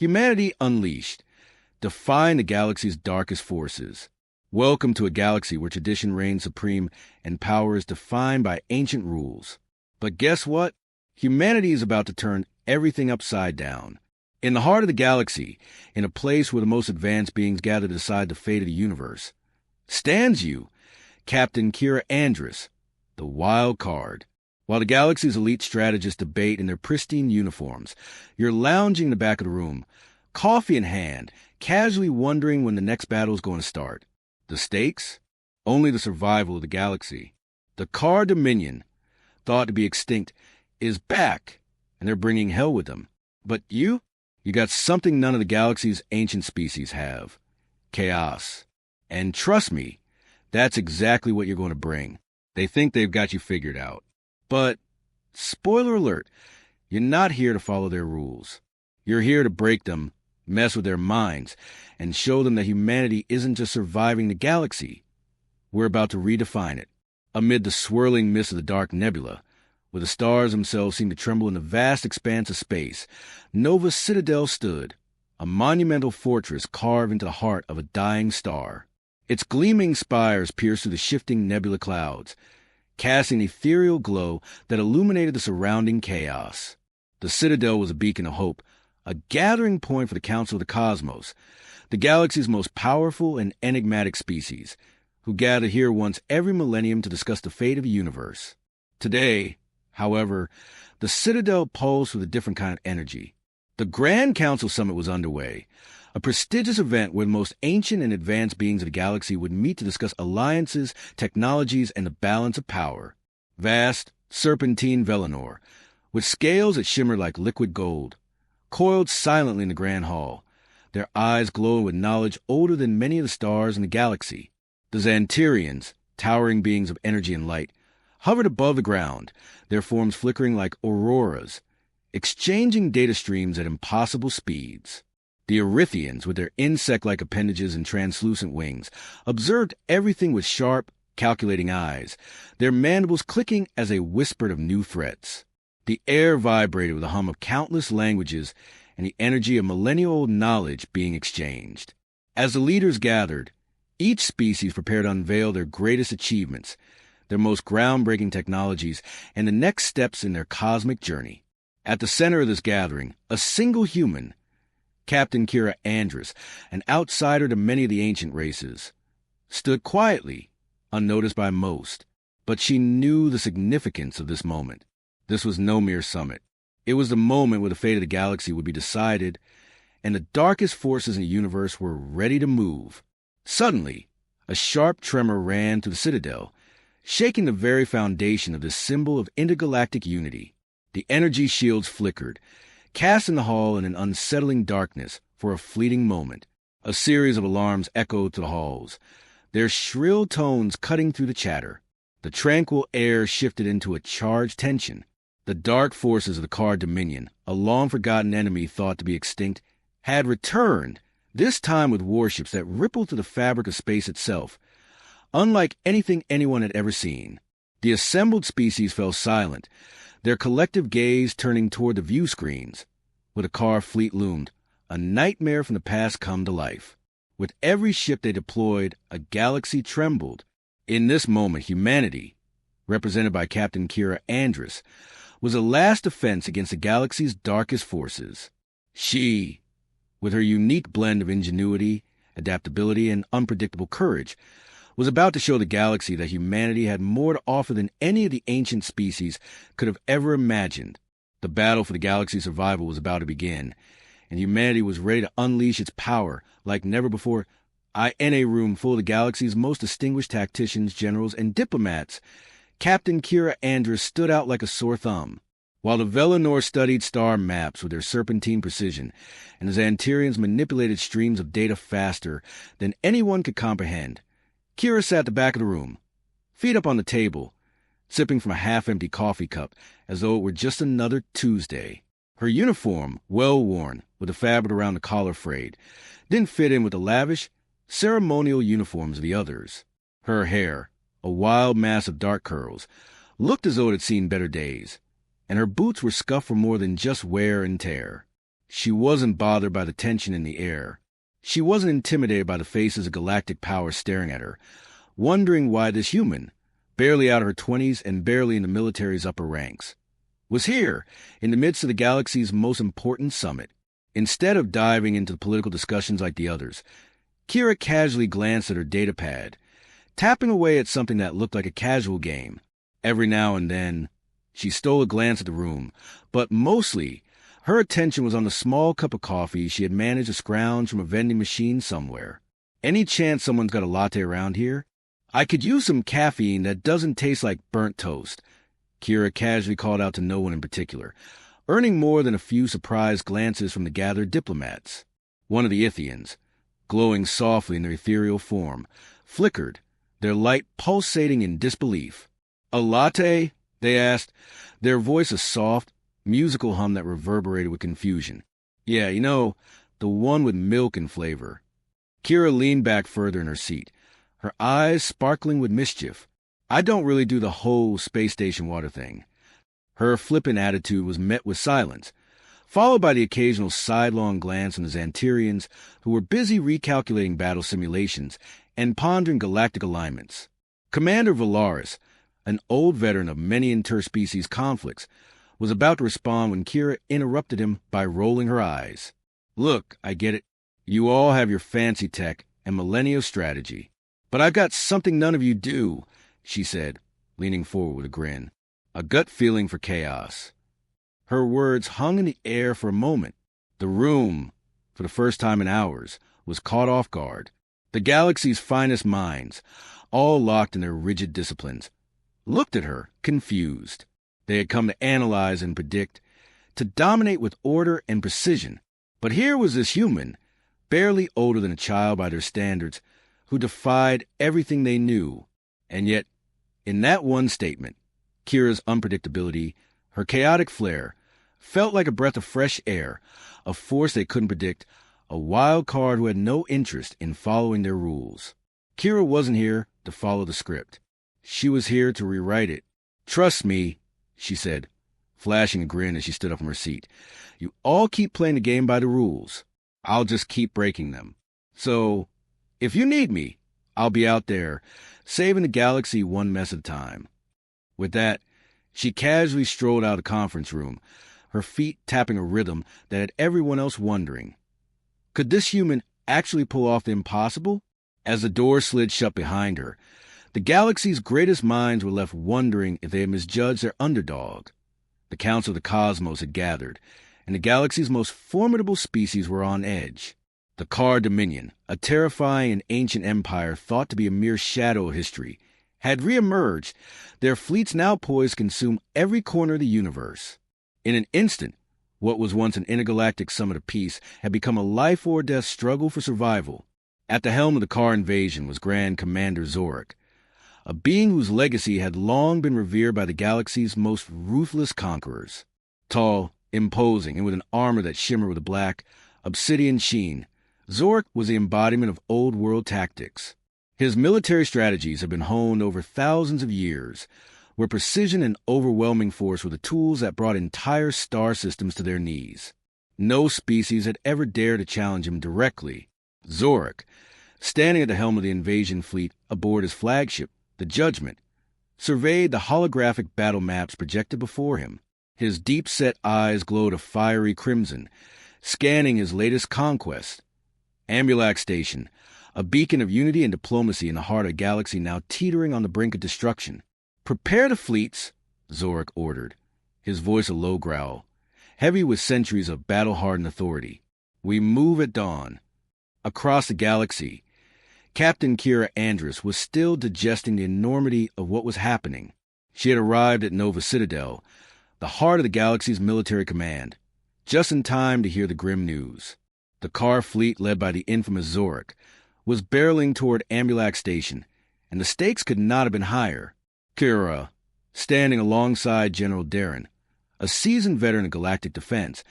Humanity Unleashed, defying the galaxy's darkest forces. Welcome to a galaxy where tradition reigns supreme and power is defined by ancient rules. But guess what? Humanity is about to turn everything upside down. In the heart of the galaxy, in a place where the most advanced beings gather to decide the fate of the universe, stands you, Captain Kira Andrus, the wild card. While the galaxy's elite strategists debate in their pristine uniforms, you're lounging in the back of the room, coffee in hand, casually wondering when the next battle is going to start. The stakes? Only the survival of the galaxy. The Car Dominion, thought to be extinct, is back, and they're bringing hell with them. But you got something none of the galaxy's ancient species have. Chaos. And trust me, that's exactly what you're going to bring. They think they've got you figured out. But, spoiler alert, you're not here to follow their rules. You're here to break them, mess with their minds, and show them that humanity isn't just surviving the galaxy. We're about to redefine it. Amid the swirling mist of the dark nebula, where the stars themselves seem to tremble in the vast expanse of space, Nova's citadel stood, a monumental fortress carved into the heart of a dying star. Its gleaming spires pierced through the shifting nebula clouds, casting an ethereal glow that illuminated the surrounding chaos. The citadel was a beacon of hope, a gathering point for the Council of the Cosmos, the galaxy's most powerful and enigmatic species, who gather here once every millennium to discuss the fate of the universe. Today, however, the citadel pulsed with a different kind of energy. The Grand Council Summit was underway, a prestigious event where the most ancient and advanced beings of the galaxy would meet to discuss alliances, technologies, and the balance of power. Vast, serpentine Velinor, with scales that shimmered like liquid gold, coiled silently in the Grand Hall, their eyes glowing with knowledge older than many of the stars in the galaxy. The Xanterians, towering beings of energy and light, hovered above the ground, their forms flickering like auroras, exchanging data streams at impossible speeds. The Erythians, with their insect-like appendages and translucent wings, observed everything with sharp, calculating eyes, their mandibles clicking as they whispered of new threats. The air vibrated with the hum of countless languages and the energy of millennial-old knowledge being exchanged. As the leaders gathered, each species prepared to unveil their greatest achievements, their most groundbreaking technologies, and the next steps in their cosmic journey. At the center of this gathering, a single human, Captain Kira Andrus, an outsider to many of the ancient races, stood quietly, unnoticed by most, but she knew the significance of this moment. This was no mere summit. It was the moment where the fate of the galaxy would be decided, and the darkest forces in the universe were ready to move. Suddenly, a sharp tremor ran through the citadel, shaking the very foundation of this symbol of intergalactic unity. The energy shields flickered, casting the hall in an unsettling darkness for a fleeting moment. A series of alarms echoed through the halls, their shrill tones cutting through the chatter. The tranquil air shifted into a charged tension. The dark forces of the Car Dominion, a long-forgotten enemy thought to be extinct, had returned, this time with warships that rippled through the fabric of space itself, unlike anything anyone had ever seen. The assembled species fell silent, their collective gaze turning toward the view screens, where the car fleet loomed, a nightmare from the past come to life. With every ship they deployed, a galaxy trembled. In this moment, humanity, represented by Captain Kira Andrus, was a last defense against the galaxy's darkest forces. She, with her unique blend of ingenuity, adaptability, and unpredictable courage, was about to show the galaxy that humanity had more to offer than any of the ancient species could have ever imagined. The battle for the galaxy's survival was about to begin, and humanity was ready to unleash its power like never before. In a room full of the galaxy's most distinguished tacticians, generals, and diplomats, Captain Kira Andrus stood out like a sore thumb. While the Velinor studied star maps with their serpentine precision, and the Xanterians manipulated streams of data faster than anyone could comprehend, Kira sat at the back of the room, feet up on the table, sipping from a half-empty coffee cup as though it were just another Tuesday. Her uniform, well-worn, with the fabric around the collar frayed, didn't fit in with the lavish, ceremonial uniforms of the others. Her hair, a wild mass of dark curls, looked as though it had seen better days, and her boots were scuffed for more than just wear and tear. She wasn't bothered by the tension in the air. She wasn't intimidated by the faces of galactic power staring at her, wondering why this human, barely out of her 20s and barely in the military's upper ranks, was here, in the midst of the galaxy's most important summit. Instead of diving into political discussions like the others, Kira casually glanced at her datapad, tapping away at something that looked like a casual game. Every now and then, she stole a glance at the room, but mostly, her attention was on the small cup of coffee she had managed to scrounge from a vending machine somewhere. Any chance someone's got a latte around here? I could use some caffeine that doesn't taste like burnt toast. Kira casually called out to no one in particular, earning more than a few surprised glances from the gathered diplomats. One of the Ithians, glowing softly in their ethereal form, flickered, their light pulsating in disbelief. "A latte?" they asked, their voice a soft, musical hum that reverberated with confusion. "Yeah, the one with milk and flavor." Kira leaned back further in her seat, her eyes sparkling with mischief. "I don't really do the whole space station water thing." Her flippant attitude was met with silence, followed by the occasional sidelong glance from the Xanterians, who were busy recalculating battle simulations and pondering galactic alignments. Commander Valaris, an old veteran of many interspecies conflicts, was about to respond when Kira interrupted him by rolling her eyes. "Look, I get it. You all have your fancy tech and millennial strategy. But I've got something none of you do," she said, leaning forward with a grin. "A gut feeling for chaos." Her words hung in the air for a moment. The room, for the first time in hours, was caught off guard. The galaxy's finest minds, all locked in their rigid disciplines, looked at her, confused. They had come to analyze and predict, to dominate with order and precision. But here was this human, barely older than a child by their standards, who defied everything they knew. And yet, in that one statement, Kira's unpredictability, her chaotic flair, felt like a breath of fresh air, a force they couldn't predict, a wild card who had no interest in following their rules. Kira wasn't here to follow the script. She was here to rewrite it. "Trust me," she said, flashing a grin as she stood up from her seat. "You all keep playing the game by the rules. I'll just keep breaking them. So, if you need me, I'll be out there, saving the galaxy one mess at a time." With that, she casually strolled out of the conference room, her feet tapping a rhythm that had everyone else wondering. Could this human actually pull off the impossible? As the door slid shut behind her, the galaxy's greatest minds were left wondering if they had misjudged their underdog. The Council of the Cosmos had gathered, and the galaxy's most formidable species were on edge. The Car Dominion, a terrifying and ancient empire thought to be a mere shadow of history, had reemerged, their fleets now poised to consume every corner of the universe. In an instant, what was once an intergalactic summit of peace had become a life-or-death struggle for survival. At the helm of the Car invasion was Grand Commander Zorik, a being whose legacy had long been revered by the galaxy's most ruthless conquerors. Tall, imposing, and with an armor that shimmered with a black, obsidian sheen, Zorik was the embodiment of old-world tactics. His military strategies had been honed over thousands of years, where precision and overwhelming force were the tools that brought entire star systems to their knees. No species had ever dared to challenge him directly. Zorik, standing at the helm of the invasion fleet aboard his flagship, the Judgment, surveyed the holographic battle maps projected before him. His deep-set eyes glowed a fiery crimson, scanning his latest conquest. Ambulac Station, a beacon of unity and diplomacy in the heart of a galaxy now teetering on the brink of destruction. "Prepare the fleets," Zorik ordered, his voice a low growl, heavy with centuries of battle-hardened authority. "We move at dawn." Across the galaxy, Captain Kira Andrus was still digesting the enormity of what was happening. She had arrived at Nova Citadel, the heart of the galaxy's military command, just in time to hear the grim news. The Car fleet, led by the infamous Zorik, was barreling toward Ambulac Station, and the stakes could not have been higher. Kira, standing alongside General Darren, a seasoned veteran of galactic defense,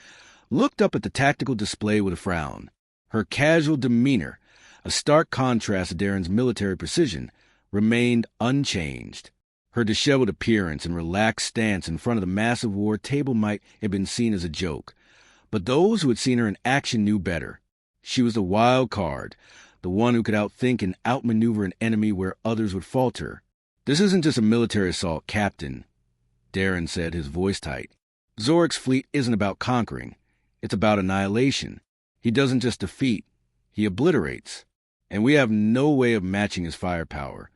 looked up at the tactical display with a frown. Her casual demeanor, a stark contrast to Darren's military precision, remained unchanged. Her disheveled appearance and relaxed stance in front of the massive war table might have been seen as a joke, But those who had seen her in action knew better. She was the wild card, the one who could outthink and outmaneuver an enemy where others would falter. "This isn't just a military assault, Captain," Darren said, his voice tight. "Zorak's fleet isn't about conquering. It's about annihilation. He doesn't just defeat, he obliterates. And we have no way of matching his firepower."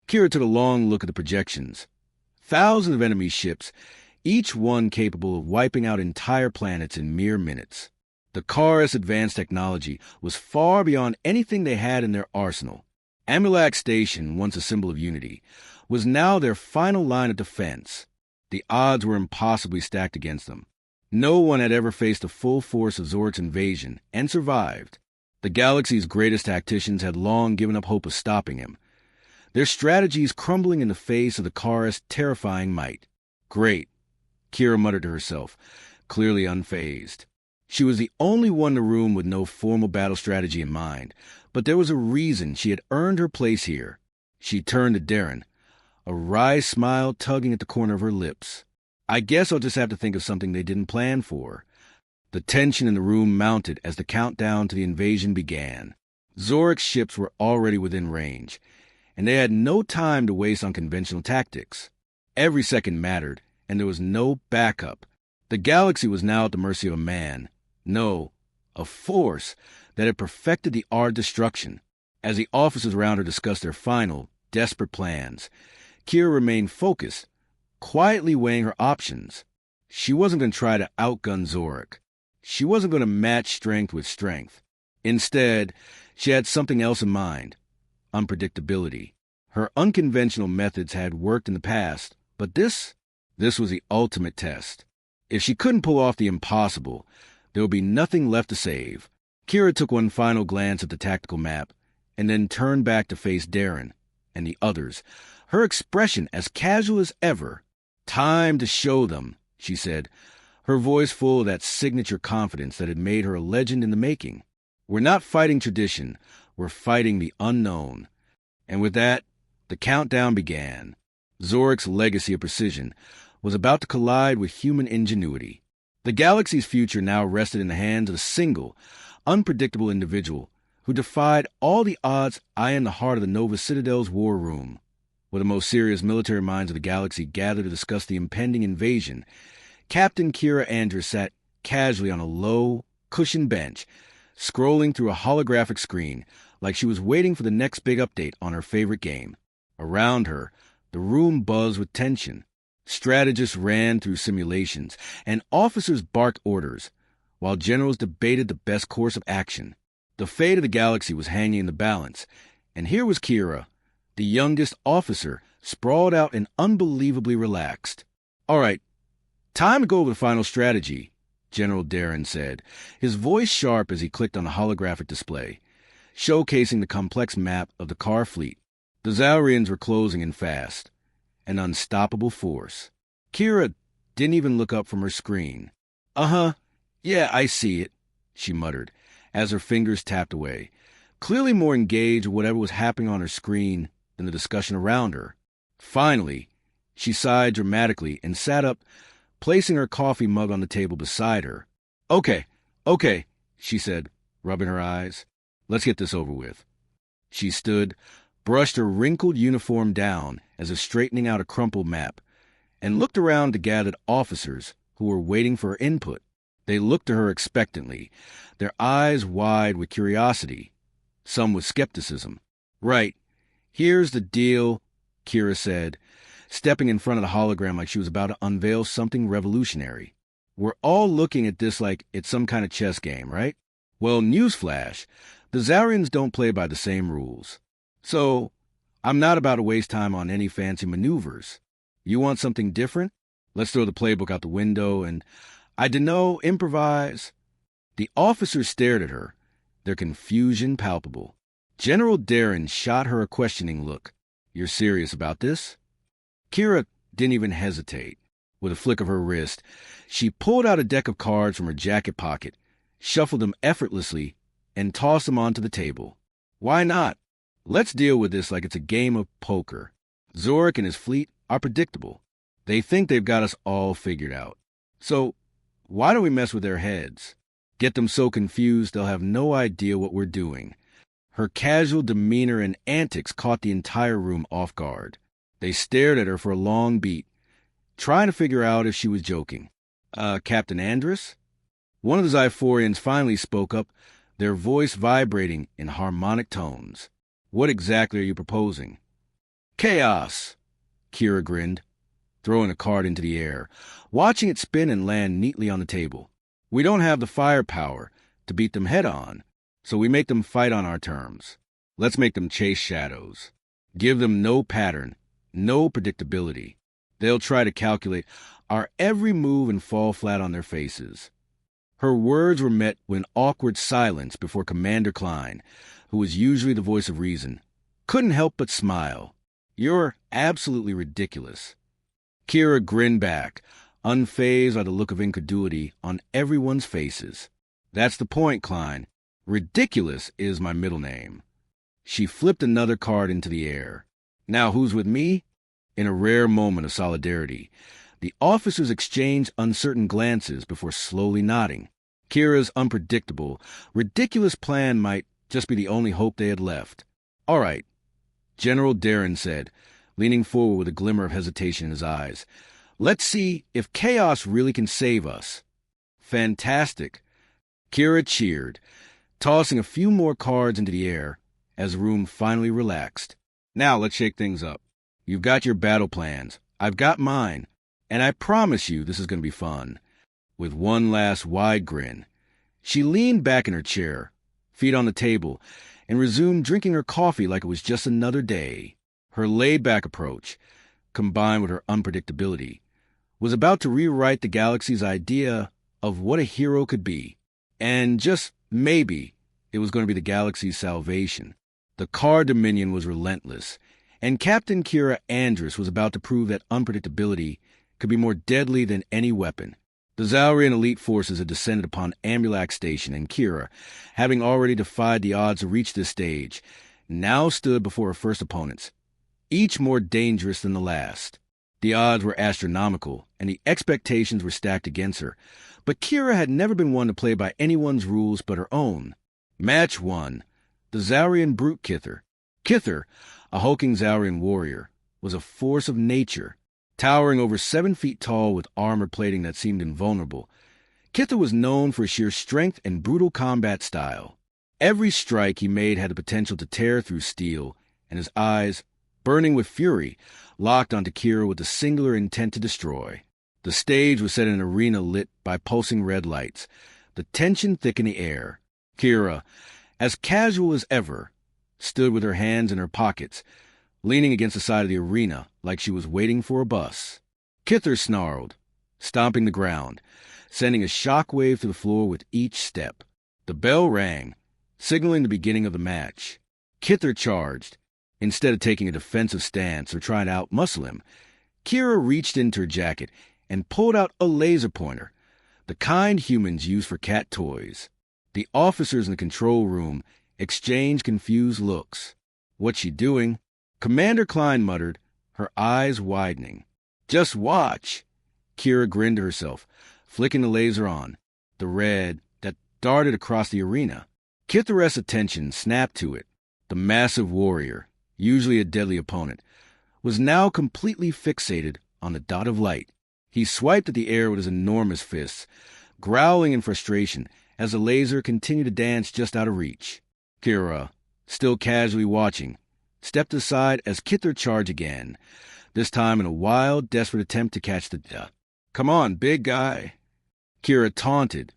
Kira took a long look at the projections. Thousands of enemy ships, each one capable of wiping out entire planets in mere minutes. The Kara's advanced technology was far beyond anything they had in their arsenal. Amulak Station, once a symbol of unity, was now their final line of defense. The odds were impossibly stacked against them. No one had ever faced the full force of Zorak's invasion and survived. The galaxy's greatest tacticians had long given up hope of stopping him, their strategies crumbling in the face of the Kara's terrifying might. "Great," Kira muttered to herself, clearly unfazed. She was the only one in the room with no formal battle strategy in mind, but there was a reason she had earned her place here. She turned to Darren, a wry smile tugging at the corner of her lips. "I guess I'll just have to think of something they didn't plan for." The tension in the room mounted as the countdown to the invasion began. Zorak's ships were already within range, and they had no time to waste on conventional tactics. Every second mattered, and there was no backup. The galaxy was now at the mercy of a man. No, a force that had perfected the art of destruction. As the officers around her discussed their final, desperate plans, Kira remained focused, quietly weighing her options. She wasn't going to try to outgun Zorak. She wasn't going to match strength with strength. Instead, she had something else in mind: unpredictability. Her unconventional methods had worked in the past, but this was the ultimate test. If she couldn't pull off the impossible, there would be nothing left to save. Kira took one final glance at the tactical map, and then turned back to face Darren and the others, her expression as casual as ever. "Time to show them," she said, her voice full of that signature confidence that had made her a legend in the making. "We're not fighting tradition, we're fighting the unknown." And with that, the countdown began. Zorak's legacy of precision was about to collide with human ingenuity. The galaxy's future now rested in the hands of a single, unpredictable individual who defied all the odds in the heart of the Nova Citadel's war room. Where the most serious military minds of the galaxy gathered to discuss the impending invasion, Captain Kira Andrews sat casually on a low, cushioned bench, scrolling through a holographic screen like she was waiting for the next big update on her favorite game. Around her, the room buzzed with tension. Strategists ran through simulations, and officers barked orders, while generals debated the best course of action. The fate of the galaxy was hanging in the balance, and here was Kira, the youngest officer, sprawled out and unbelievably relaxed. "All right, time to go over the final strategy," General Darren said, his voice sharp as he clicked on the holographic display, showcasing the complex map of the Kar fleet. The Zaurians were closing in fast, an unstoppable force. Kira didn't even look up from her screen. "Uh-huh, yeah, I see it," she muttered, as her fingers tapped away, clearly more engaged with whatever was happening on her screen than the discussion around her. Finally, she sighed dramatically and sat up, placing her coffee mug on the table beside her. Okay, she said, rubbing her eyes. "Let's get this over with." She stood, brushed her wrinkled uniform down as if straightening out a crumpled map, and looked around to gathered officers who were waiting for her input. They looked to her expectantly, their eyes wide with curiosity, some with skepticism. "Right, here's the deal," Kira said, stepping in front of the hologram like she was about to unveil something revolutionary. "We're all looking at this like it's some kind of chess game, right? Well, newsflash, the Zaurians don't play by the same rules. So, I'm not about to waste time on any fancy maneuvers. You want something different? Let's throw the playbook out the window and, I dunno, improvise." The officers stared at her, their confusion palpable. General Darren shot her a questioning look. "You're serious about this?" Kira didn't even hesitate. With a flick of her wrist, she pulled out a deck of cards from her jacket pocket, shuffled them effortlessly, and tossed them onto the table. "Why not? Let's deal with this like it's a game of poker. Zorak and his fleet are predictable. They think they've got us all figured out. So, why don't we mess with their heads? Get them so confused they'll have no idea what we're doing. Her casual demeanor and antics caught the entire room off guard. They stared at her for a long beat, trying to figure out if she was joking. Captain Andrus? One of the Zyphorians finally spoke up, their voice vibrating in harmonic tones. What exactly are you proposing? Chaos, Kira grinned, throwing a card into the air, watching it spin and land neatly on the table. We don't have the firepower to beat them head-on, so we make them fight on our terms. Let's make them chase shadows. Give them no pattern, no predictability. They'll try to calculate our every move and fall flat on their faces. Her words were met with an awkward silence before Commander Klein, who was usually the voice of reason, couldn't help but smile. You're absolutely ridiculous. Kira grinned back, unfazed by the look of incredulity on everyone's faces. That's the point, Klein. Ridiculous is my middle name. She flipped another card into the air. Now who's with me? In a rare moment of solidarity, the officers exchanged uncertain glances before slowly nodding. Kira's unpredictable, ridiculous plan might just be the only hope they had left. All right, General Darren said, leaning forward with a glimmer of hesitation in his eyes. Let's see if chaos really can save us. Fantastic. Kira cheered, tossing a few more cards into the air as the room finally relaxed. Now let's shake things up. You've got your battle plans. I've got mine. And I promise you this is going to be fun. With one last wide grin, she leaned back in her chair, feet on the table, and resumed drinking her coffee like it was just another day. Her laid-back approach, combined with her unpredictability, was about to rewrite the galaxy's idea of what a hero could be. And just maybe it was going to be the galaxy's salvation. The Car Dominion was relentless, and Captain Kira Andrus was about to prove that unpredictability could be more deadly than any weapon. The Zaurian elite forces had descended upon Amulac Station, and Kira, having already defied the odds to reach this stage, now stood before her first opponents, each more dangerous than the last. The odds were astronomical, and the expectations were stacked against her, but Kira had never been one to play by anyone's rules but her own. Match 1. The Zaurian brute Kithar. Kithar, a hulking Zaurian warrior, was a force of nature. Towering over 7 feet tall with armor plating that seemed invulnerable, Kithar was known for sheer strength and brutal combat style. Every strike he made had the potential to tear through steel, and his eyes, burning with fury, locked onto Kira with the singular intent to destroy. The stage was set in an arena lit by pulsing red lights, the tension thick in the air. Kira, as casual as ever, stood with her hands in her pockets, leaning against the side of the arena like she was waiting for a bus. Kithar snarled, stomping the ground, sending a shockwave through the floor with each step. The bell rang, signaling the beginning of the match. Kithar charged. Instead of taking a defensive stance or trying to outmuscle him, Kira reached into her jacket and pulled out a laser pointer, the kind humans use for cat toys. The officers in the control room exchanged confused looks. What's she doing? Commander Klein muttered, her eyes widening. Just watch. Kira grinned to herself, flicking the laser on, the red that darted across the arena. Kithar's attention snapped to it. The massive warrior, usually a deadly opponent, was now completely fixated on the dot of light. He swiped at the air with his enormous fists, growling in frustration as the laser continued to dance just out of reach. Kira, still casually watching, stepped aside as Kithar charged again, this time in a wild, desperate attempt to catch the Come on, big guy. Kira taunted,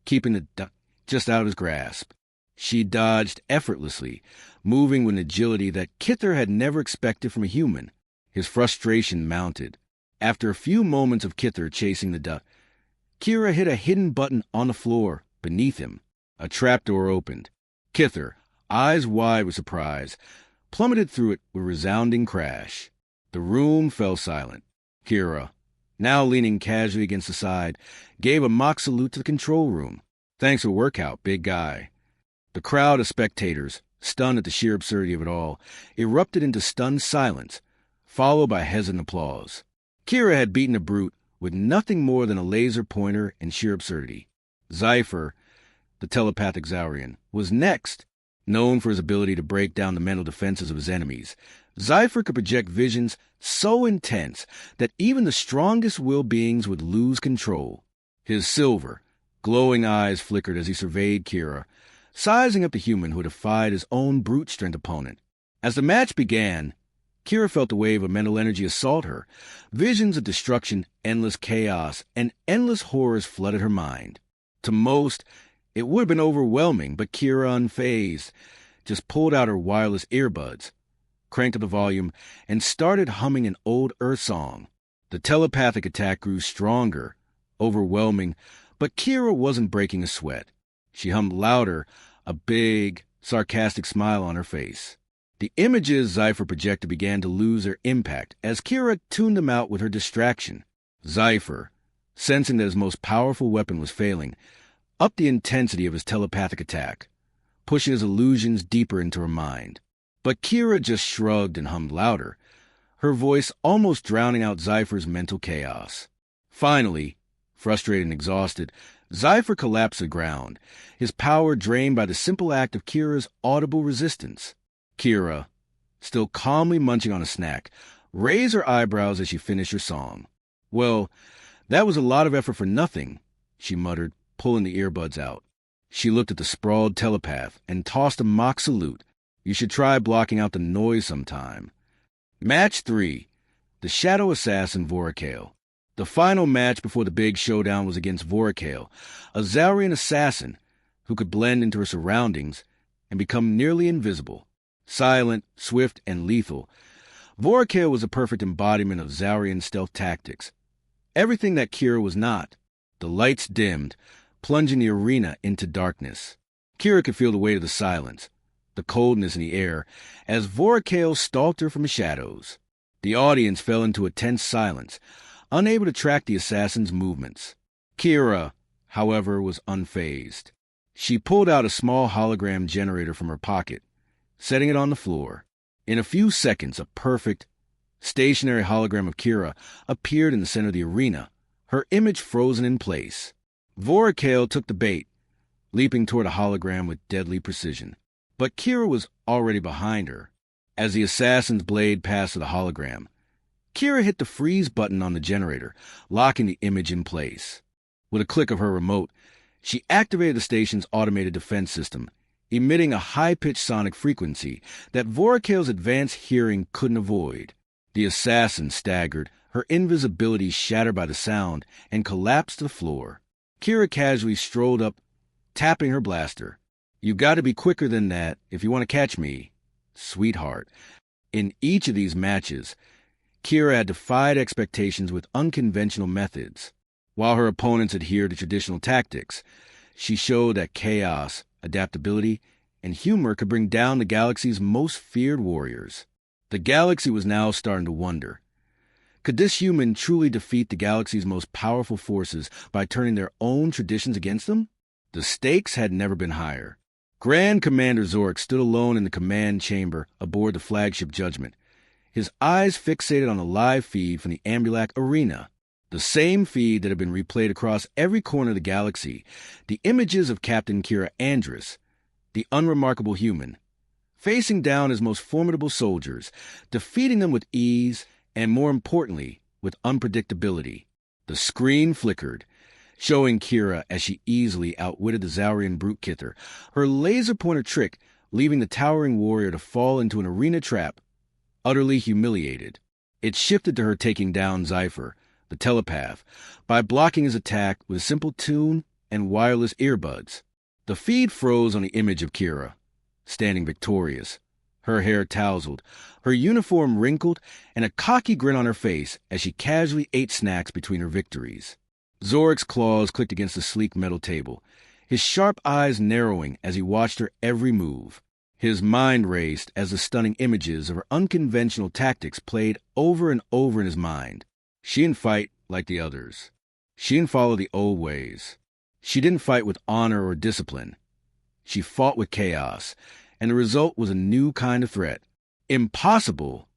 keeping the just out of his grasp. She dodged effortlessly, moving with an agility that Kithar had never expected from a human. His frustration mounted. After a few moments of Kithar chasing the Kira hit a hidden button on the floor beneath him. A trapdoor opened. Kithar, eyes wide with surprise, plummeted through it with a resounding crash. The room fell silent. Kira, now leaning casually against the side, gave a mock salute to the control room. Thanks for workout, big guy. The crowd of spectators, stunned at the sheer absurdity of it all, erupted into stunned silence, followed by hesitant applause. Kira had beaten a brute with nothing more than a laser pointer and sheer absurdity. Zypher, the telepathic Zaurian, was next. Known for his ability to break down the mental defenses of his enemies, Zypher could project visions so intense that even the strongest willed beings would lose control. His silver, glowing eyes flickered as he surveyed Kira, sizing up the human who defied his own brute strength opponent. As the match began, Kira felt a wave of mental energy assault her. Visions of destruction, endless chaos, and endless horrors flooded her mind. To most, it would have been overwhelming, but Kira, unfazed, just pulled out her wireless earbuds, cranked up the volume, and started humming an old Earth song. The telepathic attack grew stronger, overwhelming, but Kira wasn't breaking a sweat. She hummed louder, a big, sarcastic smile on her face. The images Zypher projected began to lose their impact as Kira tuned them out with her distraction. Zypher, sensing that his most powerful weapon was failing, upped the intensity of his telepathic attack, pushing his illusions deeper into her mind. But Kira just shrugged and hummed louder, her voice almost drowning out Zypher's mental chaos. Finally, frustrated and exhausted, Zypher collapsed to the ground, his power drained by the simple act of Kira's audible resistance. Kira, still calmly munching on a snack, raised her eyebrows as she finished her song. "Well, that was a lot of effort for nothing," she muttered, pulling the earbuds out. She looked at the sprawled telepath and tossed a mock salute. "You should try blocking out the noise sometime." Match 3. The Shadow Assassin Voracale. The final match before the big showdown was against Voracale, a Zaurian assassin who could blend into her surroundings and become nearly invisible. Silent, swift, and lethal, Voracale was a perfect embodiment of Zaurian stealth tactics. Everything that Kira was not. The lights dimmed, plunging the arena into darkness. Kira could feel the weight of the silence, the coldness in the air, as Voracale stalked her from the shadows. The audience fell into a tense silence, unable to track the assassin's movements. Kira, however, was unfazed. She pulled out a small hologram generator from her pocket, setting it on the floor. In a few seconds, a perfect, stationary hologram of Kira appeared in the center of the arena, her image frozen in place. Voracale took the bait, leaping toward a hologram with deadly precision. But Kira was already behind her. As the assassin's blade passed to the hologram, Kira hit the freeze button on the generator, locking the image in place. With a click of her remote, she activated the station's automated defense system, emitting a high-pitched sonic frequency that Voracale's advanced hearing couldn't avoid. The assassin staggered, her invisibility shattered by the sound, and collapsed to the floor. Kira casually strolled up, tapping her blaster. "You've got to be quicker than that if you want to catch me, sweetheart." In each of these matches, Kira had defied expectations with unconventional methods. While her opponents adhered to traditional tactics, she showed that chaos, adaptability, and humor could bring down the galaxy's most feared warriors. The galaxy was now starting to wonder, could this human truly defeat the galaxy's most powerful forces by turning their own traditions against them? The stakes had never been higher. Grand Commander Zorik stood alone in the command chamber aboard the flagship Judgment, his eyes fixated on the live feed from the Ambulac arena. The same feed that had been replayed across every corner of the galaxy, the images of Captain Kira Andrus, the unremarkable human, facing down his most formidable soldiers, defeating them with ease and, more importantly, with unpredictability. The screen flickered, showing Kira as she easily outwitted the Zaurian brute Kither, her laser-pointer trick leaving the towering warrior to fall into an arena trap, utterly humiliated. It shifted to her taking down Zypher, the telepath, by blocking his attack with a simple tune and wireless earbuds. The feed froze on the image of Kira, standing victorious, her hair tousled, her uniform wrinkled, and a cocky grin on her face as she casually ate snacks between her victories. Zorik's claws clicked against the sleek metal table, his sharp eyes narrowing as he watched her every move. His mind raced as the stunning images of her unconventional tactics played over and over in his mind. She didn't fight like the others. She didn't follow the old ways. She didn't fight with honor or discipline. She fought with chaos, and the result was a new kind of threat. "Impossible,"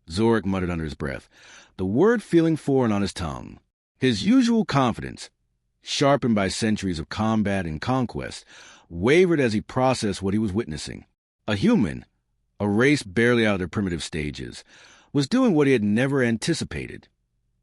Zorik muttered under his breath, the word feeling foreign on his tongue. His usual confidence, sharpened by centuries of combat and conquest, wavered as he processed what he was witnessing. A human, a race barely out of their primitive stages, was doing what he had never anticipated.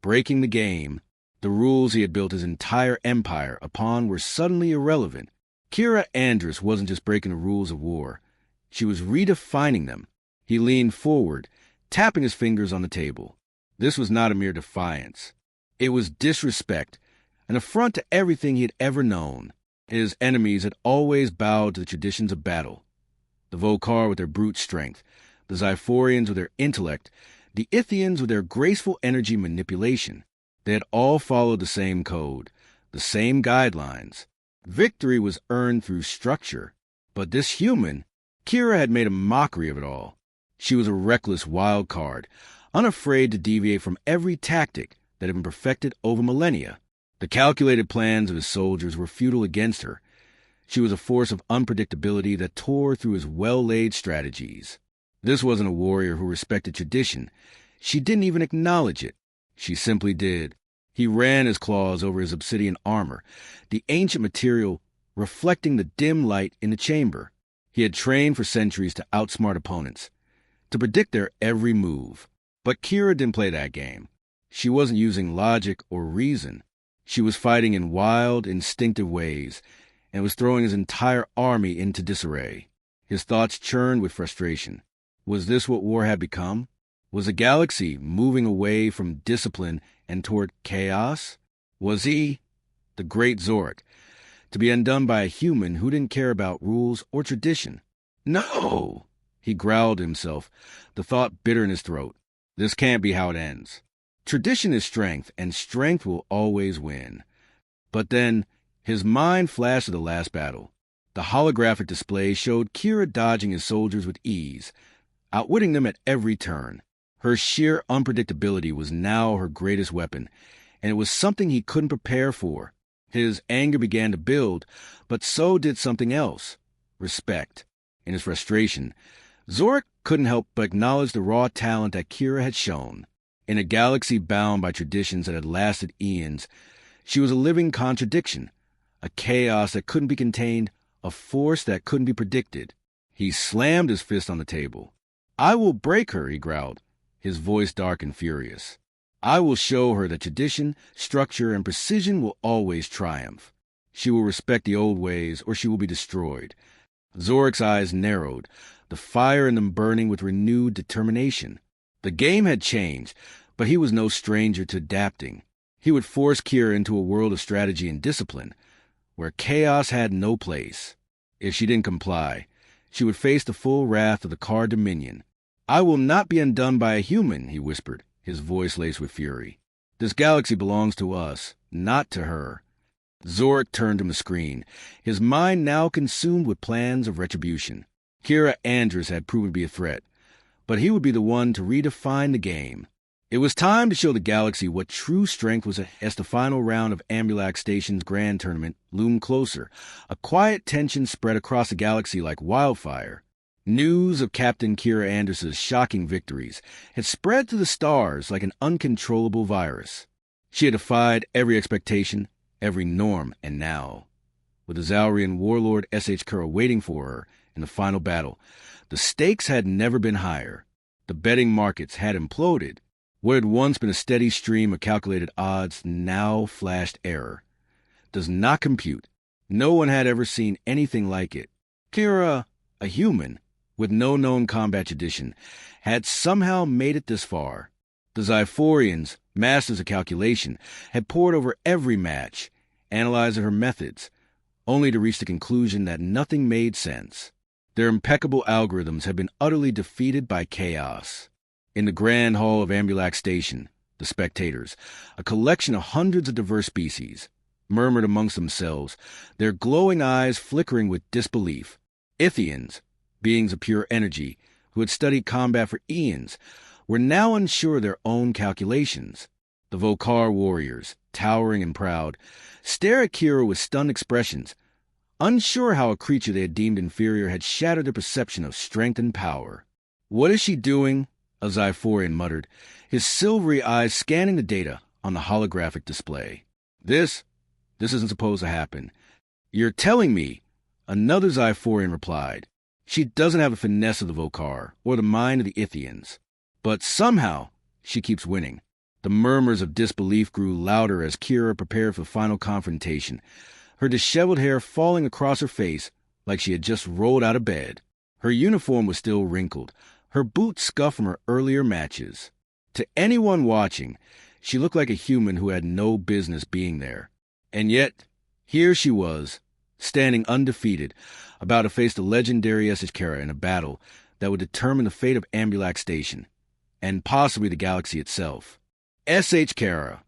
Breaking the game, the rules he had built his entire empire upon were suddenly irrelevant. Kira Andrus wasn't just breaking the rules of war. She was redefining them. He leaned forward, tapping his fingers on the table. This was not a mere defiance. It was disrespect, an affront to everything he had ever known. His enemies had always bowed to the traditions of battle. The Vokar with their brute strength, the Zyphorians with their intellect, the Ithians with their graceful energy manipulation. They had all followed the same code, the same guidelines. Victory was earned through structure. But this human, Kira had made a mockery of it all. She was a reckless wild card, unafraid to deviate from every tactic that had been perfected over millennia. The calculated plans of his soldiers were futile against her. She was a force of unpredictability that tore through his well-laid strategies. This wasn't a warrior who respected tradition. She didn't even acknowledge it. She simply did. He ran his claws over his obsidian armor, the ancient material reflecting the dim light in the chamber. He had trained for centuries to outsmart opponents, to predict their every move. But Kira didn't play that game. She wasn't using logic or reason. She was fighting in wild, instinctive ways, and was throwing his entire army into disarray. His thoughts churned with frustration. Was this what war had become? Was the galaxy moving away from discipline and toward chaos? Was he, the great Zorik, to be undone by a human who didn't care about rules or tradition? No! He growled to himself, the thought bitter in his throat. This can't be how it ends. Tradition is strength, and strength will always win. But then, his mind flashed to the last battle. The holographic display showed Kira dodging his soldiers with ease, outwitting them at every turn. Her sheer unpredictability was now her greatest weapon, and it was something he couldn't prepare for. His anger began to build, but so did something else: respect. In his frustration, Zorik couldn't help but acknowledge the raw talent that Kira had shown. In a galaxy bound by traditions that had lasted eons, she was a living contradiction, a chaos that couldn't be contained, a force that couldn't be predicted. He slammed his fist on the table. "I will break her," he growled, his voice dark and furious. "I will show her that tradition, structure, and precision will always triumph. She will respect the old ways, or she will be destroyed." Zorik's eyes narrowed, the fire in them burning with renewed determination. The game had changed, but he was no stranger to adapting. He would force Kira into a world of strategy and discipline, where chaos had no place. If she didn't comply, she would face the full wrath of the Kar Dominion. "I will not be undone by a human," he whispered, his voice laced with fury. "This galaxy belongs to us, not to her." Zorik turned to the screen, his mind now consumed with plans of retribution. Kira Andrus had proven to be a threat, but he would be the one to redefine the game. It was time to show the galaxy what true strength was as the final round of Ambulac Station's grand tournament loomed closer. A quiet tension spread across the galaxy like wildfire. News of Captain Kira Andrus's shocking victories had spread to the stars like an uncontrollable virus. She had defied every expectation, every norm, and now, with the Zaurian warlord S.H. Kura waiting for her in the final battle, the stakes had never been higher. The betting markets had imploded. What had once been a steady stream of calculated odds now flashed error. Does not compute. No one had ever seen anything like it. Kira, a human, with no known combat tradition, had somehow made it this far. The Zyphorians, masters of calculation, had pored over every match, analyzed her methods, only to reach the conclusion that nothing made sense. Their impeccable algorithms had been utterly defeated by chaos. In the grand hall of Ambulac Station, the spectators, a collection of hundreds of diverse species, murmured amongst themselves, their glowing eyes flickering with disbelief. Ithians, beings of pure energy, who had studied combat for eons, were now unsure of their own calculations. The Vokar warriors, towering and proud, stared at Kira with stunned expressions, unsure how a creature they had deemed inferior had shattered their perception of strength and power. "What is she doing?" a Zyphorian muttered, his silvery eyes scanning the data on the holographic display. This This isn't supposed to happen. You're telling me, another Zyphorian replied. She doesn't have the finesse of the Vokar or the mind of the Ithians. But somehow, she keeps winning. The murmurs of disbelief grew louder as Kira prepared for the final confrontation, her disheveled hair falling across her face like she had just rolled out of bed. Her uniform was still wrinkled, her boots scuffed from her earlier matches. To anyone watching, she looked like a human who had no business being there. And yet, here she was, standing undefeated, about to face the legendary HFY in a battle that would determine the fate of Ambulac Station, and possibly the galaxy itself. HFY,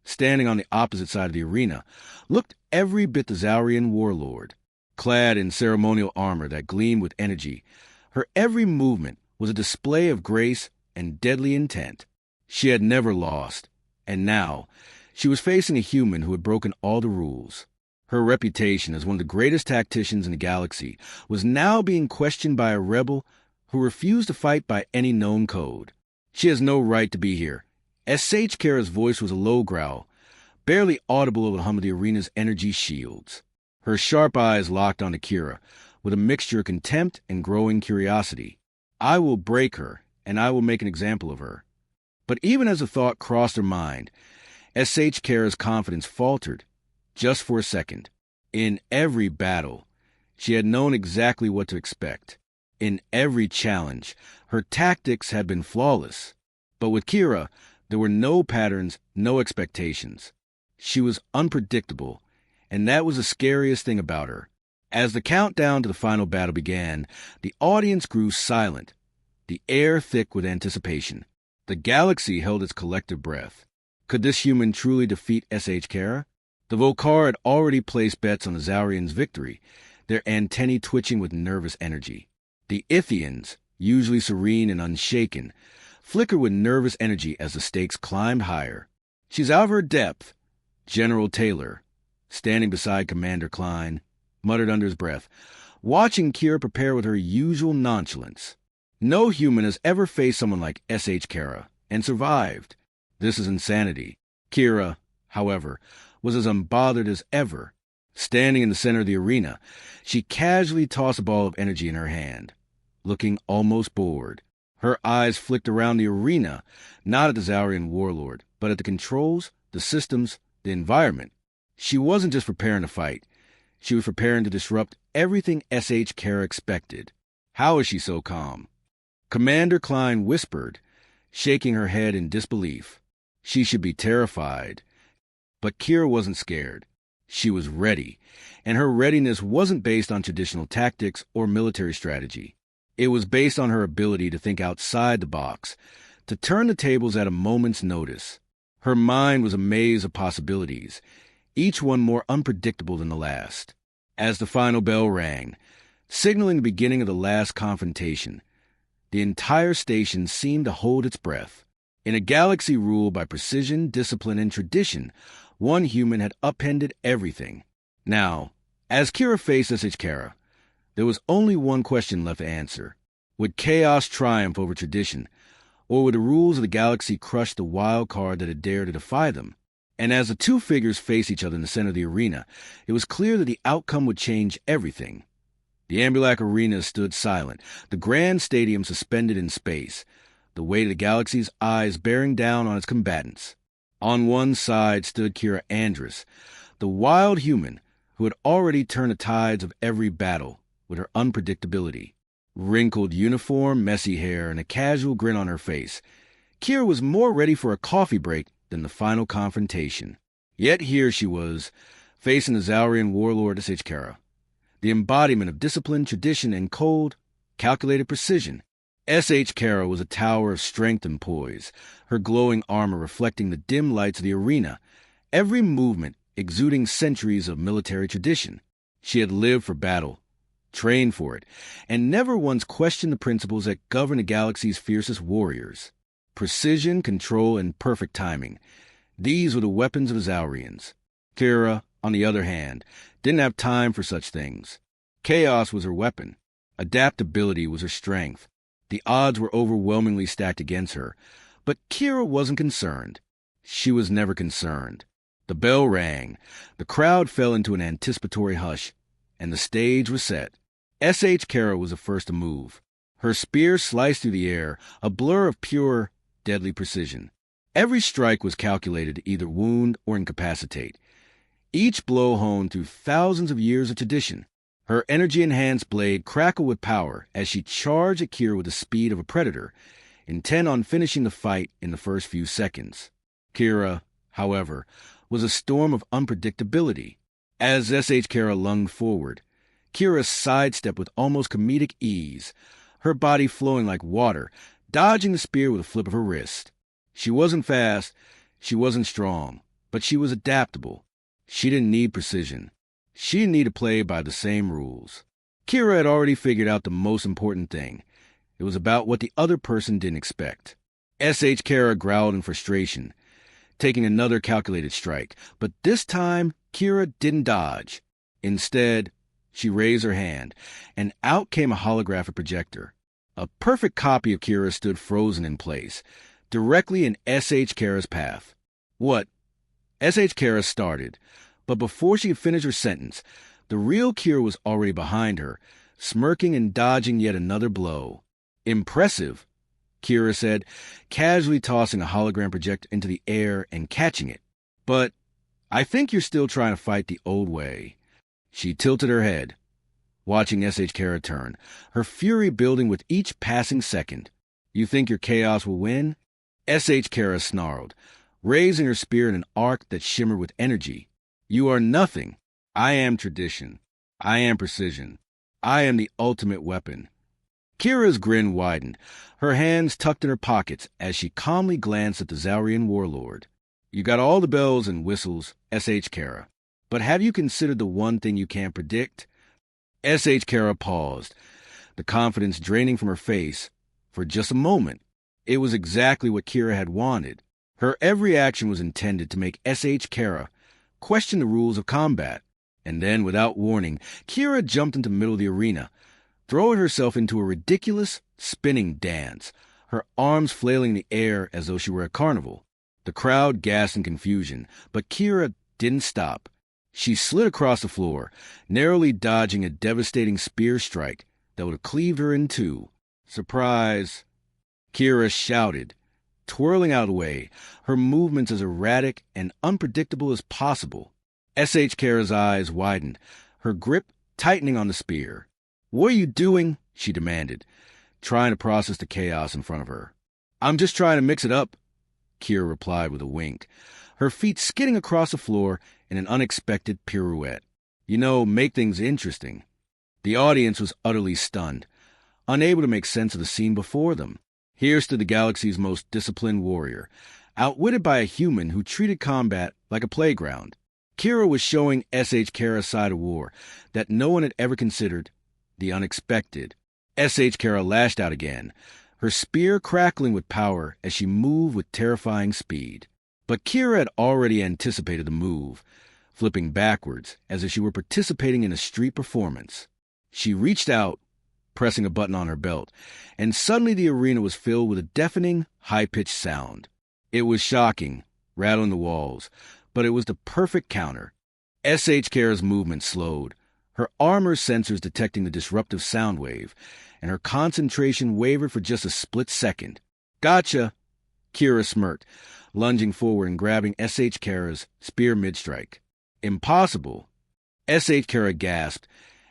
standing on the opposite side of the arena, looked every bit the Zaurian warlord. Clad in ceremonial armor that gleamed with energy, her every movement was a display of grace and deadly intent. She had never lost, and now she was facing a human who had broken all the rules. Her reputation as one of the greatest tacticians in the galaxy was now being questioned by a rebel who refused to fight by any known code. She has no right to be here. HFY's voice was a low growl, barely audible over the hum of the arena's energy shields. Her sharp eyes locked onto Kira, with a mixture of contempt and growing curiosity. I will break her, and I will make an example of her. But even as the thought crossed her mind, HFY's confidence faltered, just for a second. In every battle, she had known exactly what to expect. In every challenge, her tactics had been flawless. But with Kira, there were no patterns, no expectations. She was unpredictable, and that was the scariest thing about her. As the countdown to the final battle began, the audience grew silent, the air thick with anticipation. The galaxy held its collective breath. Could this human truly defeat HFY? The Vokar had already placed bets on the Zaurians' victory, their antennae twitching with nervous energy. The Ithians, usually serene and unshaken, flickered with nervous energy as the stakes climbed higher. She's out of her depth, General Taylor, standing beside Commander Klein, muttered under his breath, watching Kira prepare with her usual nonchalance. No human has ever faced someone like HFY and survived. This is insanity. Kira, however, was as unbothered as ever. Standing in the center of the arena, she casually tossed a ball of energy in her hand, looking almost bored. Her eyes flicked around the arena, not at the Zaurian warlord, but at the controls, the systems, the environment. She wasn't just preparing to fight. She was preparing to disrupt everything HFY expected. How is she so calm? Commander Klein whispered, shaking her head in disbelief. She should be terrified. But Kira wasn't scared. She was ready, and her readiness wasn't based on traditional tactics or military strategy. It was based on her ability to think outside the box, to turn the tables at a moment's notice. Her mind was a maze of possibilities, each one more unpredictable than the last. As the final bell rang, signaling the beginning of the last confrontation, the entire station seemed to hold its breath. In a galaxy ruled by precision, discipline, and tradition, one human had upended everything. Now, as Kira faced HFY, there was only one question left to answer. Would chaos triumph over tradition, or would the rules of the galaxy crush the wild card that had dared to defy them? And as the two figures faced each other in the center of the arena, it was clear that the outcome would change everything. The Ambulac Arena stood silent, the grand stadium suspended in space, the weight of the galaxy's eyes bearing down on its combatants. On one side stood Kira Andrus, the wild human who had already turned the tides of every battle with her unpredictability. Wrinkled uniform, messy hair, and a casual grin on her face, Kira was more ready for a coffee break than the final confrontation. Yet here she was, facing the Zaurian warlord HFY, the embodiment of discipline, tradition, and cold, calculated precision. HFY was a tower of strength and poise, her glowing armor reflecting the dim lights of the arena, every movement exuding centuries of military tradition. She had lived for battle, trained for it, and never once questioned the principles that govern the galaxy's fiercest warriors. Precision, control, and perfect timing. These were the weapons of the Zaurians. Kira, on the other hand, didn't have time for such things. Chaos was her weapon. Adaptability was her strength. The odds were overwhelmingly stacked against her, but Kira wasn't concerned. She was never concerned. The bell rang, the crowd fell into an anticipatory hush, and the stage was set. S.H. Kara was the first to move. Her spear sliced through the air, a blur of pure, deadly precision. Every strike was calculated to either wound or incapacitate. Each blow honed through thousands of years of tradition. Her energy-enhanced blade crackled with power as she charged at Kira with the speed of a predator, intent on finishing the fight in the first few seconds. Kira, however, was a storm of unpredictability. As S.H. Kara lunged forward, Kira sidestepped with almost comedic ease, her body flowing like water, dodging the spear with a flip of her wrist. She wasn't fast, she wasn't strong, but she was adaptable. She didn't need precision. She didn't need to play by the same rules. Kira had already figured out the most important thing. It was about what the other person didn't expect. S.H. Kara growled in frustration, taking another calculated strike, but this time Kira didn't dodge. Instead, she raised her hand, and out came a holographic projector. A perfect copy of Kira stood frozen in place, directly in S.H. Kara's path. What? S.H. Kara started, but before she could finish her sentence, the real Kira was already behind her, smirking and dodging yet another blow. Impressive, Kira said, casually tossing a hologram projector into the air and catching it. But I think you're still trying to fight the old way. She tilted her head, watching S.H. Kara turn, her fury building with each passing second. You think your chaos will win? S.H. Kara snarled, raising her spear in an arc that shimmered with energy. You are nothing. I am tradition. I am precision. I am the ultimate weapon. Kira's grin widened, her hands tucked in her pockets as she calmly glanced at the Zaurian warlord. You got all the bells and whistles, S.H. Kara. But have you considered the one thing you can't predict? S.H. Kara paused, the confidence draining from her face. For just a moment, it was exactly what Kira had wanted. Her every action was intended to make S.H. Kara question the rules of combat. And then, without warning, Kira jumped into the middle of the arena, throwing herself into a ridiculous, spinning dance, her arms flailing in the air as though she were a carnival. The crowd gasped in confusion, but Kira didn't stop. She slid across the floor, narrowly dodging a devastating spear strike that would have cleaved her in two. Surprise! Kira shouted, twirling out of the way, her movements as erratic and unpredictable as possible. S.H. Kara's eyes widened, her grip tightening on the spear. What are you doing? She demanded, trying to process the chaos in front of her. I'm just trying to mix it up, Kira replied with a wink, her feet skidding across the floor in an unexpected pirouette. Make things interesting. The audience was utterly stunned, unable to make sense of the scene before them. Here stood the galaxy's most disciplined warrior, outwitted by a human who treated combat like a playground. Kira was showing S.H. Kara's side of war that no one had ever considered, the unexpected. S.H. Kara lashed out again, her spear crackling with power as she moved with terrifying speed. But Kira had already anticipated the move, flipping backwards as if she were participating in a street performance. She reached out, pressing a button on her belt, and suddenly the arena was filled with a deafening, high-pitched sound. It was shocking, rattling the walls, but it was the perfect counter. S.H. Kara's movement slowed, her armor sensors detecting the disruptive sound wave, and her concentration wavered for just a split second. Gotcha! Kira smirked, lunging forward and grabbing S.H. Kara's spear mid-strike. Impossible! S.H. Kara gasped,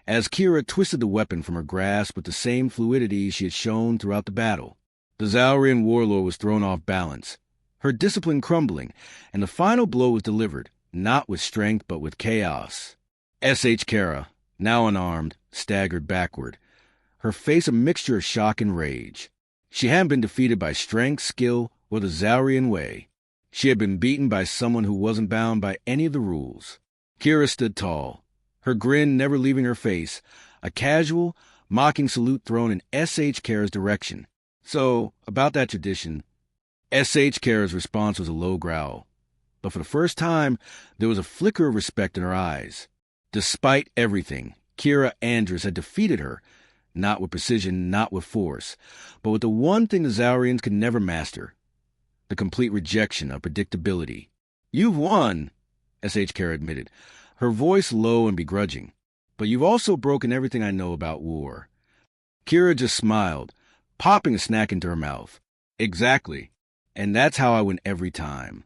as Kira twisted the weapon from her grasp with the same fluidity she had shown throughout the battle. The Zaurian warlord was thrown off balance, her discipline crumbling, and the final blow was delivered, not with strength but with chaos. S.H. Kara, now unarmed, staggered backward, her face a mixture of shock and rage. She hadn't been defeated by strength, skill, or the Zaurian way. She had been beaten by someone who wasn't bound by any of the rules. Kira stood tall, her grin never leaving her face, a casual, mocking salute thrown in S.H. Kara's direction. So, about that tradition, S.H. Kara's response was a low growl. But for the first time, there was a flicker of respect in her eyes. Despite everything, Kira Andrus had defeated her, not with precision, not with force, but with the one thing the Zaurians could never master, the complete rejection of predictability. You've won, S.H. Kara admitted, her voice low and begrudging. But you've also broken everything I know about war. Kira just smiled, popping a snack into her mouth. Exactly. And that's how I win every time.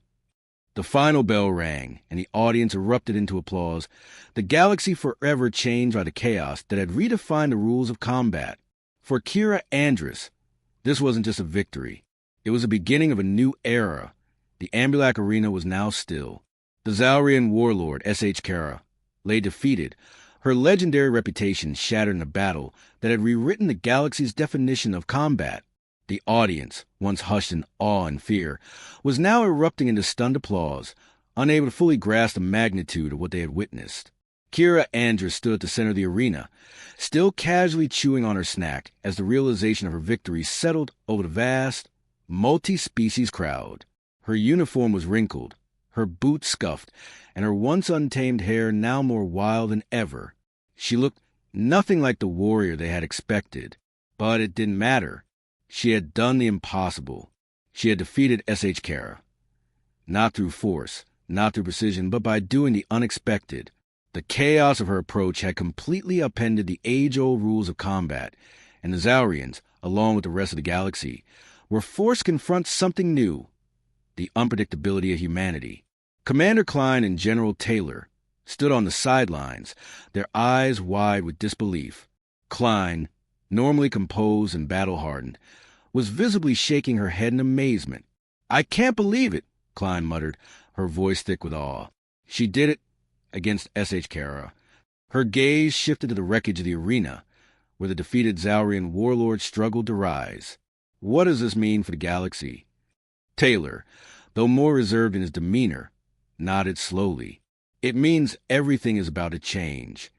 The final bell rang, and the audience erupted into applause. The galaxy forever changed by the chaos that had redefined the rules of combat. For Kira Andrus, this wasn't just a victory. It was the beginning of a new era. The Ambulac arena was now still. The Zaurian warlord, S.H. Kara, lay defeated, her legendary reputation shattered in a battle that had rewritten the galaxy's definition of combat. The audience, once hushed in awe and fear, was now erupting into stunned applause, unable to fully grasp the magnitude of what they had witnessed. Kira Andrus stood at the center of the arena, still casually chewing on her snack as the realization of her victory settled over the vast, multi-species crowd. Her uniform was wrinkled, her boots scuffed, and her once untamed hair now more wild than ever. She looked nothing like the warrior they had expected, but it didn't matter. She had done the impossible. She had defeated S.H. Kara. Not through force, not through precision, but by doing the unexpected. The chaos of her approach had completely upended the age-old rules of combat, and the Zaurians, along with the rest of the galaxy, were forced to confront something new, the unpredictability of humanity. Commander Klein and General Taylor stood on the sidelines, their eyes wide with disbelief. Klein, normally composed and battle-hardened, was visibly shaking her head in amazement. "I can't believe it," Klein muttered, her voice thick with awe. She did it against S.H. Kara. Her gaze shifted to the wreckage of the arena, where the defeated Zaurian warlord struggled to rise. What does this mean for the galaxy? Taylor, though more reserved in his demeanor, nodded slowly. It means everything is about to change.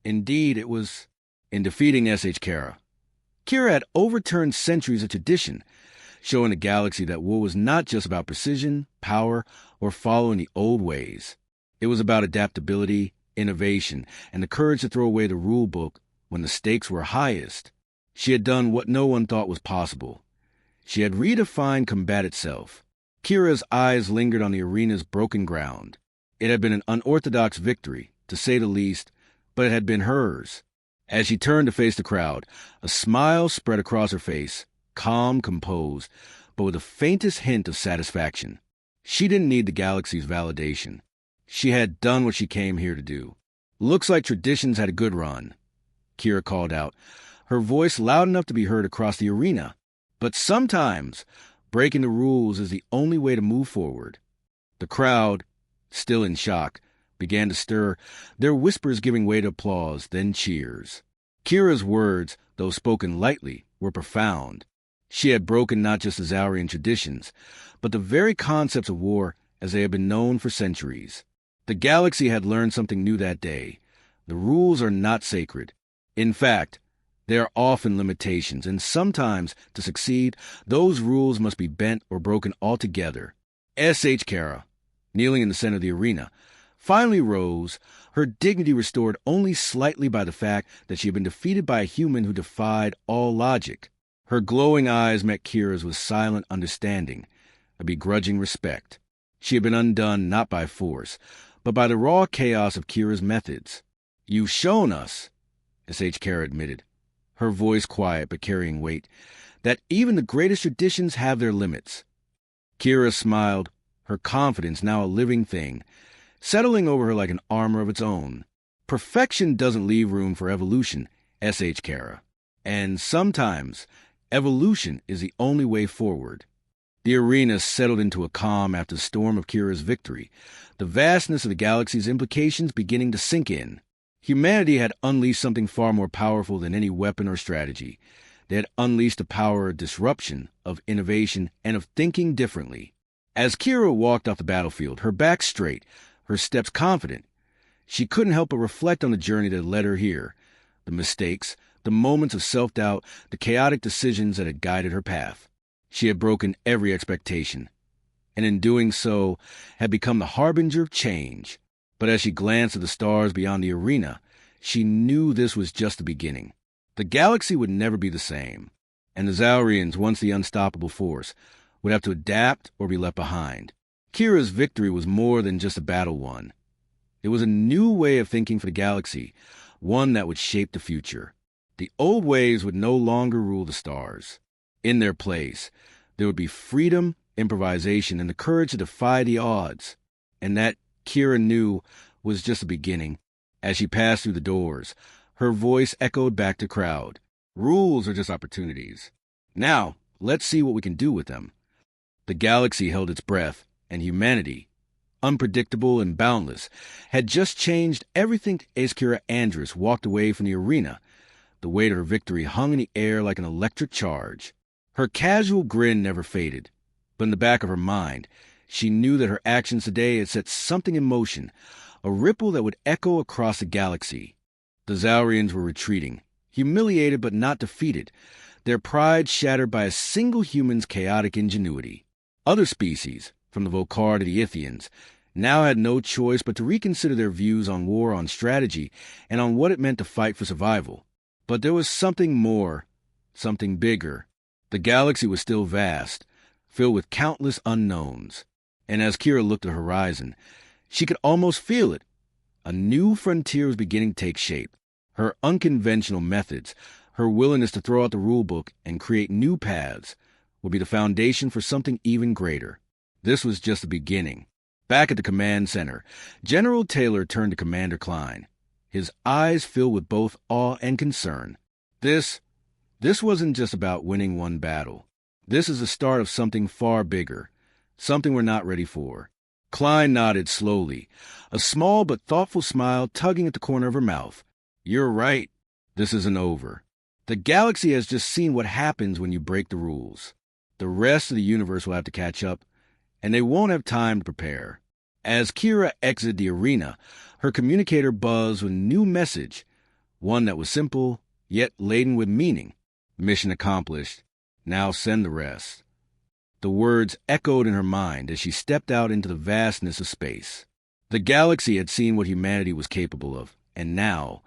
Indeed, it was. In defeating S.H. Kara, Kira had overturned centuries of tradition, showing the galaxy that war was not just about precision, power, or following the old ways. It was about adaptability, innovation, and the courage to throw away the rule book when the stakes were highest. She had done what no one thought was possible. She had redefined combat itself. Kira's eyes lingered on the arena's broken ground. It had been an unorthodox victory, to say the least, but it had been hers. As she turned to face the crowd, a smile spread across her face, calm, composed, but with the faintest hint of satisfaction. She didn't need the galaxy's validation. She had done what she came here to do. "Looks like traditions had a good run," Kira called out, her voice loud enough to be heard across the arena. "But sometimes breaking the rules is the only way to move forward." The crowd, still in shock, began to stir, their whispers giving way to applause, then cheers. Kira's words, though spoken lightly, were profound. She had broken not just the Zaurian traditions, but the very concepts of war as they had been known for centuries. The galaxy had learned something new that day. The rules are not sacred. In fact, there are often limitations, and sometimes, to succeed, those rules must be bent or broken altogether. S.H. Kara, kneeling in the center of the arena, finally rose, her dignity restored only slightly by the fact that she had been defeated by a human who defied all logic. Her glowing eyes met Kira's with silent understanding, a begrudging respect. She had been undone not by force, but by the raw chaos of Kira's methods. "You've shown us," S.H. Kara admitted, her voice quiet but carrying weight, "that even the greatest traditions have their limits." Kira smiled, her confidence now a living thing, settling over her like an armor of its own. "Perfection doesn't leave room for evolution, S.H. Kara. And sometimes, evolution is the only way forward." The arena settled into a calm after the storm of Kira's victory, the vastness of the galaxy's implications beginning to sink in. Humanity had unleashed something far more powerful than any weapon or strategy. They had unleashed the power of disruption, of innovation, and of thinking differently. As Kira walked off the battlefield, her back straight, her steps confident, she couldn't help but reflect on the journey that led her here, the mistakes, the moments of self-doubt, the chaotic decisions that had guided her path. She had broken every expectation, and in doing so, had become the harbinger of change. But as she glanced at the stars beyond the arena, she knew this was just the beginning. The galaxy would never be the same, and the Zaurians, once the unstoppable force, would have to adapt or be left behind. Kira's victory was more than just a battle won. It was a new way of thinking for the galaxy, one that would shape the future. The old ways would no longer rule the stars. In their place, there would be freedom, improvisation, and the courage to defy the odds. And that, Kira knew, was just the beginning. As she passed through the doors, her voice echoed back to the crowd. Rules are just opportunities. Now, let's see what we can do with them. The galaxy held its breath, and humanity, unpredictable and boundless, had just changed everything as Kira Andrus walked away from the arena. The weight of her victory hung in the air like an electric charge. Her casual grin never faded, but in the back of her mind, she knew that her actions today had set something in motion, a ripple that would echo across the galaxy. The Zaurians were retreating, humiliated but not defeated, their pride shattered by a single human's chaotic ingenuity. Other species, from the Vokar to the Ithians, now had no choice but to reconsider their views on war, on strategy, and on what it meant to fight for survival. But there was something more, something bigger. The galaxy was still vast, filled with countless unknowns. And as Kira looked at the horizon, she could almost feel it. A new frontier was beginning to take shape. Her unconventional methods, her willingness to throw out the rulebook and create new paths, would be the foundation for something even greater. This was just the beginning. Back at the command center, General Taylor turned to Commander Klein, his eyes filled with both awe and concern. This wasn't just about winning one battle. This is the start of something far bigger, something we're not ready for. Klein nodded slowly, a small but thoughtful smile tugging at the corner of her mouth. You're right. This isn't over. The galaxy has just seen what happens when you break the rules. The rest of the universe will have to catch up, and they won't have time to prepare. As Kira exited the arena, her communicator buzzed with a new message, one that was simple, yet laden with meaning. Mission accomplished. Now send the rest. The words echoed in her mind as she stepped out into the vastness of space. The galaxy had seen what humanity was capable of, and now,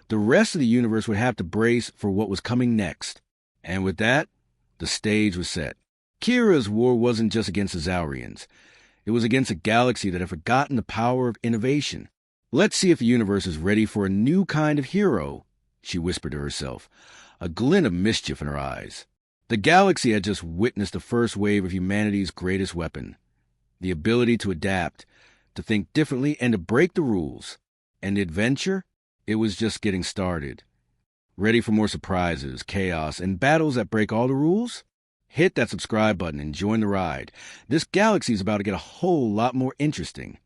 the rest of the universe would have to brace for what was coming next. And with that, the stage was set. Kira's war wasn't just against the Zaurians. It was against a galaxy that had forgotten the power of innovation. Let's see if the universe is ready for a new kind of hero, she whispered to herself, a glint of mischief in her eyes. The galaxy had just witnessed the first wave of humanity's greatest weapon, the ability to adapt, to think differently, and to break the rules. And the adventure? It was just getting started. Ready for more surprises, chaos, and battles that break all the rules? Hit that subscribe button and join the ride. This galaxy is about to get a whole lot more interesting.